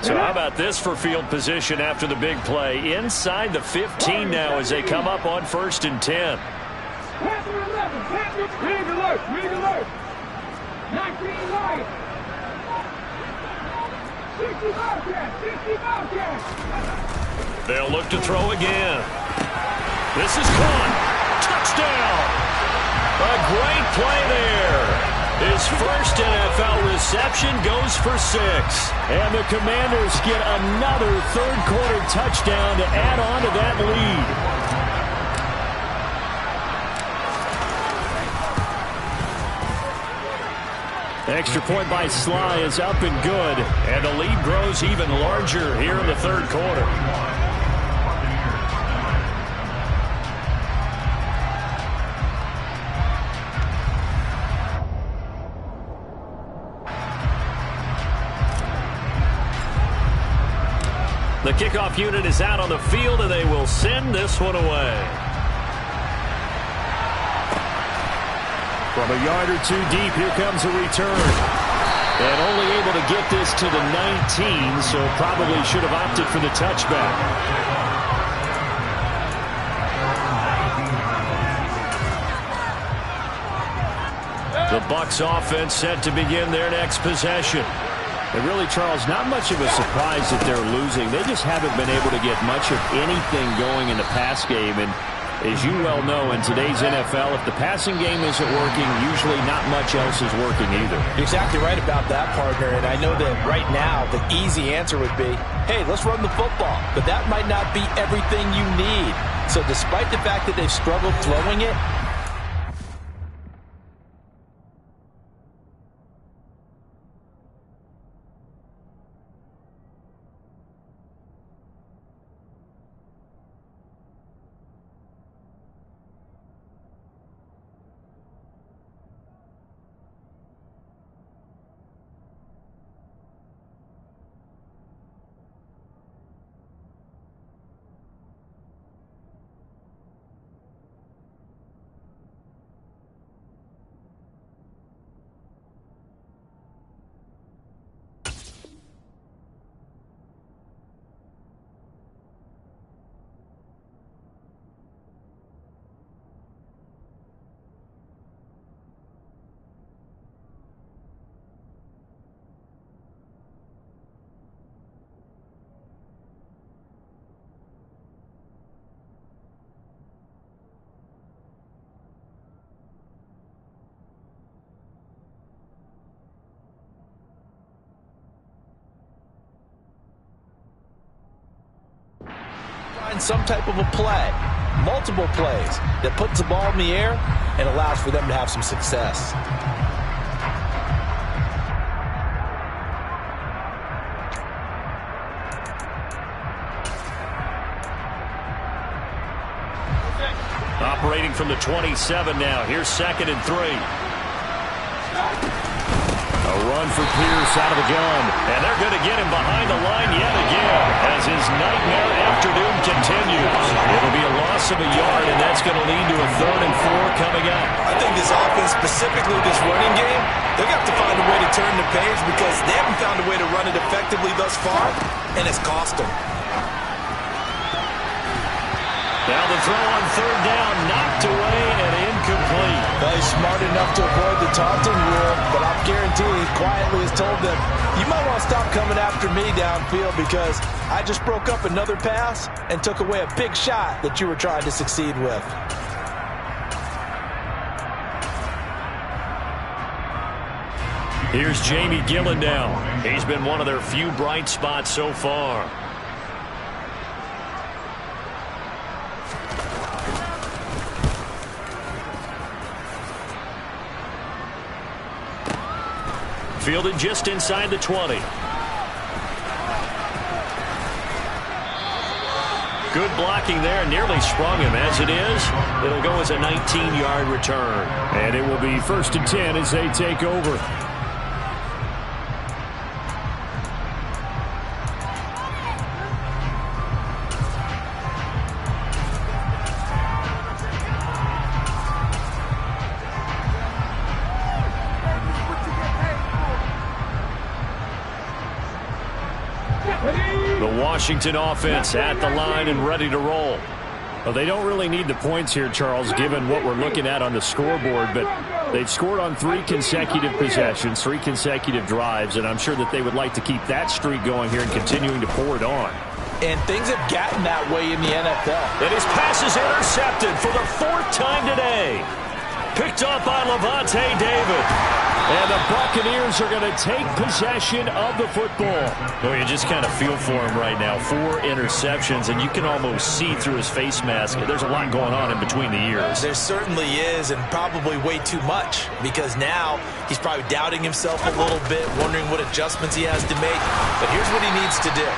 So how about this for field position after the big play? Inside the 15 now as they come up on 1st and 10. Panther 11, Panther, rig alert. 19 Lions. 60 Bobcats. They'll look to throw again. This is caught. Touchdown. A great play there. His first NFL reception goes for 6. And the Commanders get another third-quarter touchdown to add on to that lead. Extra point by Sly is up and good. And the lead grows even larger here in the third quarter. The kickoff unit is out on the field, and they will send this one away. From a yard or two deep, here comes a return. And only able to get this to the 19, so probably should have opted for the touchback. The Bucs offense set to begin their next possession. And really, Charles, not much of a surprise that they're losing. They just haven't been able to get much of anything going in the pass game. And as you well know, in today's NFL, if the passing game isn't working, usually not much else is working either. You're exactly right about that, partner. And I know that right now the easy answer would be, hey, let's run the football. But that might not be everything you need. So despite the fact that they've struggled throwing it, some type of a play, multiple plays that puts the ball in the air and allows for them to have some success. Operating from the 27 now. Here's 2nd and 3. A run for Pierce out of the gun. And they're going to get him behind the line yet again as his nightmare afternoon continues. It'll be a loss of a yard, and that's going to lead to a 3rd and 4 coming up. I think this offense, specifically this running game, they're going to have to find a way to turn the page because they haven't found a way to run it effectively thus far, and it's cost them. Now the throw on 3rd down, knocked away and incomplete. Well, he's smart enough to avoid the taunting rule, but I'm guaranteeing he quietly has told them, you might want to stop coming after me downfield because I just broke up another pass and took away a big shot that you were trying to succeed with. Here's Jamie Gillen now. He's been one of their few bright spots so far. Fielded just inside the 20. Good blocking there. Nearly sprung him. As it is, it'll go as a 19-yard return. And it will be 1st and 10 as they take over. The Washington offense at the line and ready to roll. Well, they don't really need the points here, Charles, given what we're looking at on the scoreboard, but they've scored on 3 consecutive possessions, 3 consecutive drives, and I'm sure that they would like to keep that streak going here and continuing to pour it on. And things have gotten that way in the NFL. And his pass is intercepted for the 4th time today. Picked up by Lavonte David. And the Buccaneers are going to take possession of the football. Well, you just kind of feel for him right now. 4 interceptions, and you can almost see through his face mask. There's a lot going on in between the ears. There certainly is, and probably way too much, because now he's probably doubting himself a little bit, wondering what adjustments he has to make. But here's what he needs to do.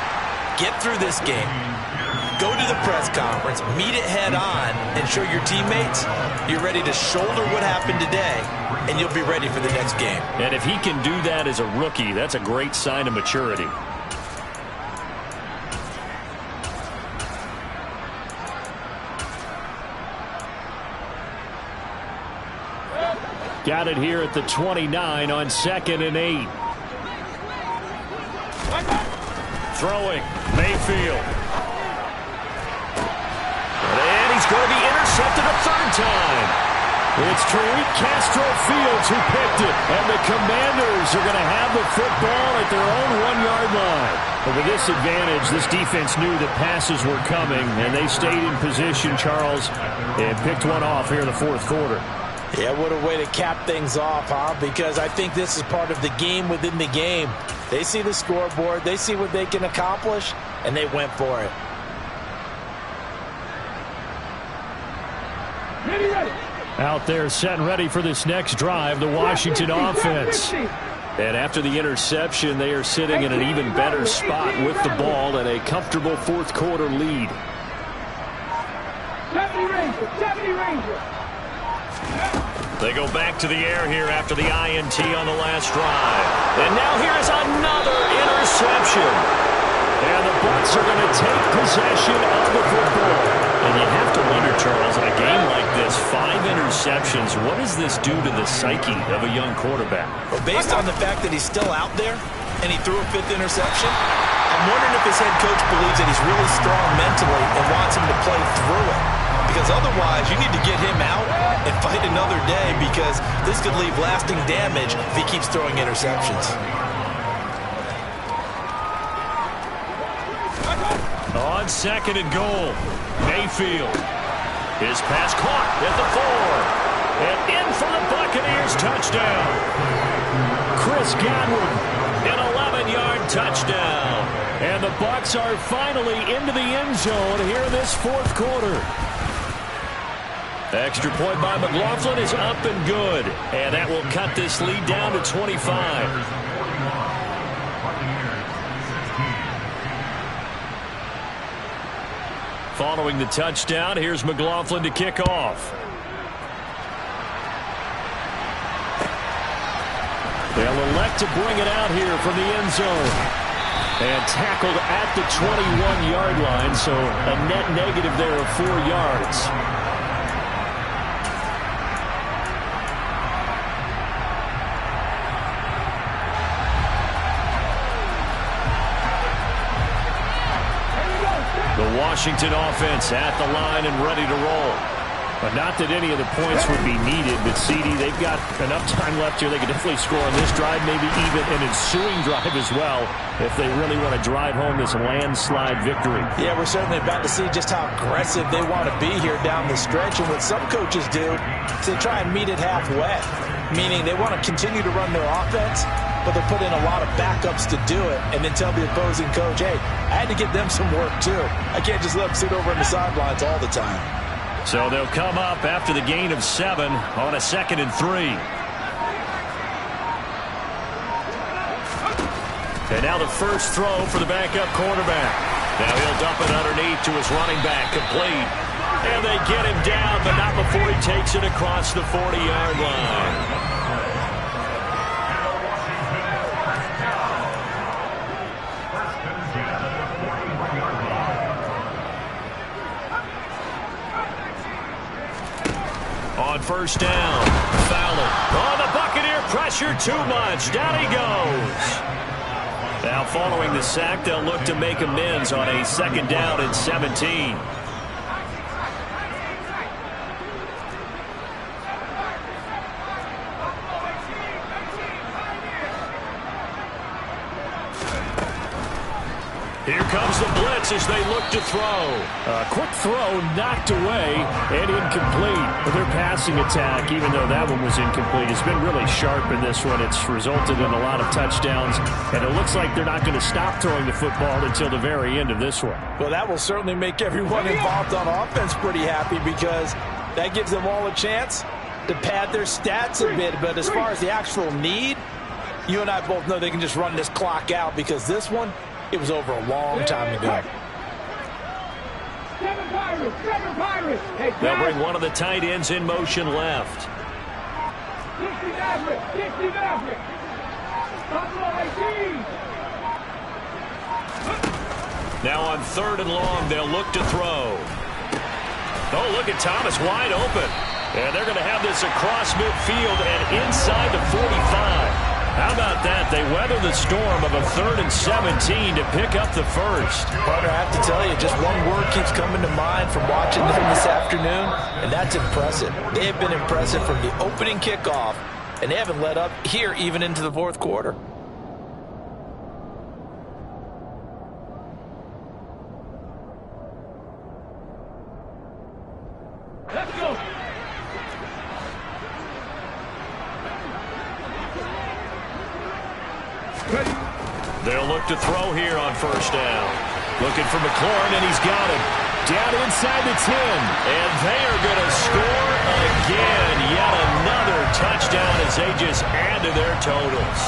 Get through this game. Go to the press conference, meet it head on, and show your teammates you're ready to shoulder what happened today, and you'll be ready for the next game. And if he can do that as a rookie, that's a great sign of maturity. Got it here at the 29 on 2nd and 8. Throwing, Mayfield. And he's going to be intercepted a 3rd time. It's Tariq Castro Fields who picked it. And the Commanders are going to have the football at their own 1-yard line. But with this advantage, this defense knew that passes were coming, and they stayed in position, Charles, and picked one off here in the 4th quarter. Yeah, what a way to cap things off, huh? Because I think this is part of the game within the game. They see the scoreboard, they see what they can accomplish, and they went for it. Out there set and ready for this next drive, the Washington offense. And after the interception, they are sitting in an even better spot with the ball and a comfortable 4th quarter lead. 70 Ranger. They go back to the air here after the INT on the last drive. And now here's another interception. And the Bucs are going to take possession of the football. And you have to wonder, Charles, in a game like this, 5 interceptions, what does this do to the psyche of a young quarterback? Well, based on the fact that he's still out there and he threw a 5th interception, I'm wondering if his head coach believes that he's really strong mentally and wants him to play through it. Because otherwise, you need to get him out and fight another day, because this could leave lasting damage if he keeps throwing interceptions. On 2nd and goal, Mayfield. His pass caught at the 4. And in for the Buccaneers touchdown. Chris Godwin, an 11-yard touchdown. And the Bucs are finally into the end zone here in this 4th quarter. Extra point by McLaughlin is up and good. And that will cut this lead down to 25. Following the touchdown, here's McLaughlin to kick off. They'll elect to bring it out here from the end zone. And tackled at the 21-yard line, so a net negative there of 4 yards. The Washington offense at the line and ready to roll. But not that any of the points would be needed, but CD, they've got enough time left here. They could definitely score on this drive, maybe even an ensuing drive as well, if they really want to drive home this landslide victory. Yeah, we're certainly about to see just how aggressive they want to be here down the stretch. And what some coaches do is they try and meet it halfway, meaning they want to continue to run their offense, but they'll put in a lot of backups to do it and then tell the opposing coach, hey, I had to get them some work too. I can't just let them sit over on the sidelines all the time. So they'll come up after the gain of 7 on a 2nd and 3. And now the first throw for the backup quarterback. Now he'll dump it underneath to his running back, complete. And they get him down, but not before he takes it across the 40-yard line. On first down, Fowler. Oh, the Buccaneer pressure too much. Down he goes. Now following the sack, they'll look to make amends on a 2nd down and 17. Here comes the blitz as they look to throw. A quick throw knocked away and incomplete. Their passing attack, even though that one was incomplete, has been really sharp in this one. It's resulted in a lot of touchdowns, and it looks like they're not going to stop throwing the football until the very end of this one. Well, that will certainly make everyone involved on offense pretty happy because that gives them all a chance to pad their stats a bit. But as far as the actual need, you and I both know they can just run this clock out because this one, it was over a long time ago. They'll bring one of the tight ends in motion left. Now on 3rd and long, they'll look to throw. Oh, look at Thomas wide open. And they're going to have this across midfield and inside the 45. How about that? They weather the storm of a 3rd and 17 to pick up the first. Partner, I have to tell you, just one word keeps coming to mind from watching them this afternoon, and that's impressive. They have been impressive from the opening kickoff, and they haven't let up here even into the 4th quarter. Let's go. They'll look to throw here on 1st down. Looking for McLaurin, and he's got him. Down inside the 10. And they are going to score again. Yet another touchdown as they just add to their totals.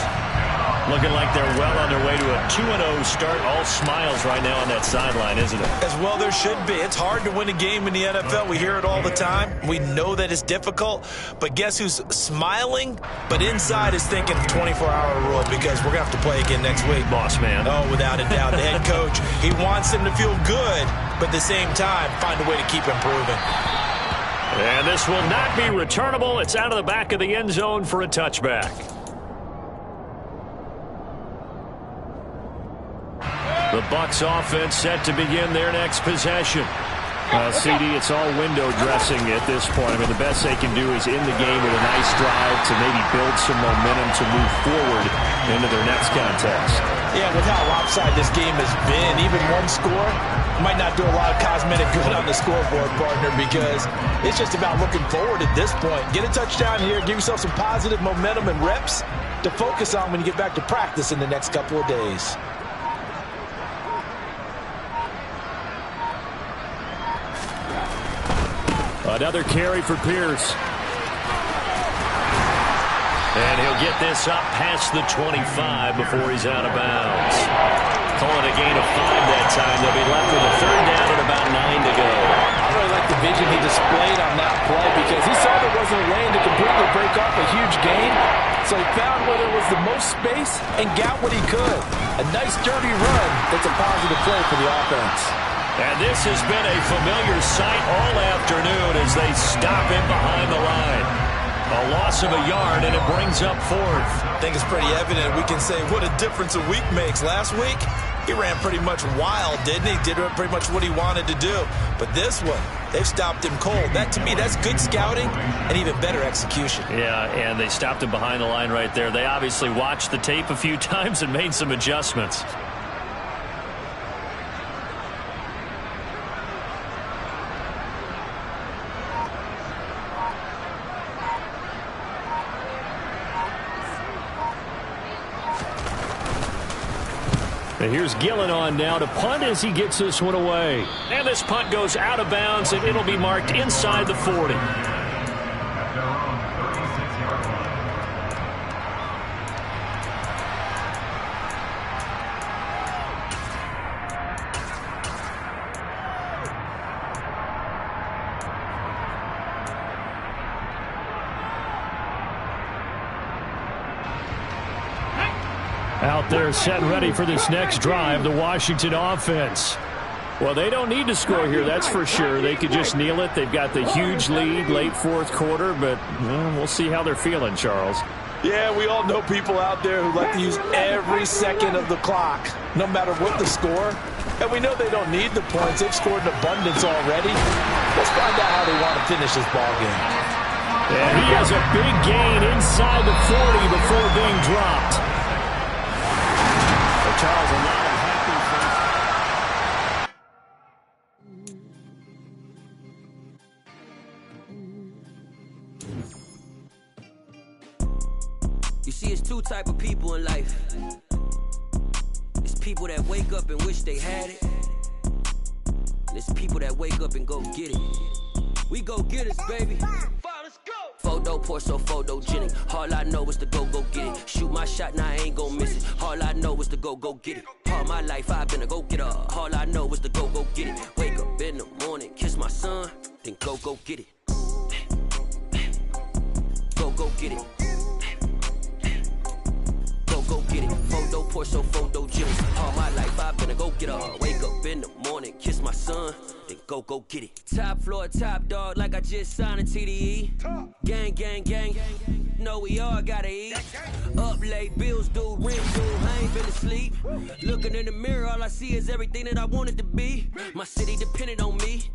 Looking like they're well on their way to a 2-0 start. All smiles right now on that sideline, isn't it? As well there should be. It's hard to win a game in the NFL. We hear it all the time. We know that it's difficult. But guess who's smiling? But inside is thinking 24-hour rule because we're going to have to play again next week. Boss man. Oh, without a doubt. The head coach, he wants them to feel good, but at the same time, find a way to keep improving. And this will not be returnable. It's out of the back of the end zone for a touchback. The Bucs offense set to begin their next possession. CD, it's all window dressing at this point. I mean, the best they can do is end the game with a nice drive to maybe build some momentum to move forward into their next contest. Yeah, with how lopsided this game has been, even one score might not do a lot of cosmetic good on the scoreboard, partner, because it's just about looking forward at this point. Get a touchdown here, give yourself some positive momentum and reps to focus on when you get back to practice in the next couple of days. Another carry for Pierce. And he'll get this up past the 25 before he's out of bounds. Calling a gain of 5 that time. They'll be left with a 3rd down and about 9 to go. I really like the vision he displayed on that play because he saw there wasn't a lane to completely break off a huge gain. So he found where there was the most space and got what he could. A nice dirty run. That's a positive play for the offense. And this has been a familiar sight all afternoon as they stop him behind the line. A loss of a yard, and it brings up 4th. I think it's pretty evident. We can say what a difference a week makes. Last week, he ran pretty much wild, didn't he? Did pretty much what he wanted to do. But this one, they've stopped him cold. That, to me, that's good scouting and even better execution. Yeah, and they stopped him behind the line right there. They obviously watched the tape a few times and made some adjustments. And here's Gillen on now to punt as he gets this one away. And this punt goes out of bounds, and it'll be marked inside the 40. Out there set ready for this next drive, the Washington offense. Well, they don't need to score here, that's for sure. They could just kneel it. They've got the huge lead late 4th quarter, but we'll see how they're feeling, Charles. Yeah, we all know people out there who like to use every second of the clock, no matter what the score. And we know they don't need the points. They've scored in abundance already. Let's find out how they want to finish this ball game. And he has a big gain inside the 40 before being dropped. So Charles, a lot of happy fans. You see, it's two type of people in life. It's people that wake up and wish they had it. And it's people that wake up and go get it. We go get it, baby. Photo poor, so photogenic. All I know is to go get it. Shoot my shot, now I ain't gon' miss it. All I know is to go get it. All my life I've been a go-getter. All I know is to go get it. Wake up in the morning, kiss my son, then go get it. Go get it. Go get it. Photo poor, so photogenic. All my life I've been a go-getter. Wake up in the morning, kiss my son, then go get it. Top floor, top dog, like I just signed a TDE. Gang, gang, gang. Know we all gotta eat. Up late, bills due, rent due. I ain't been asleep. Looking in the mirror, all I see is everything that I wanted to be. My city depended on me.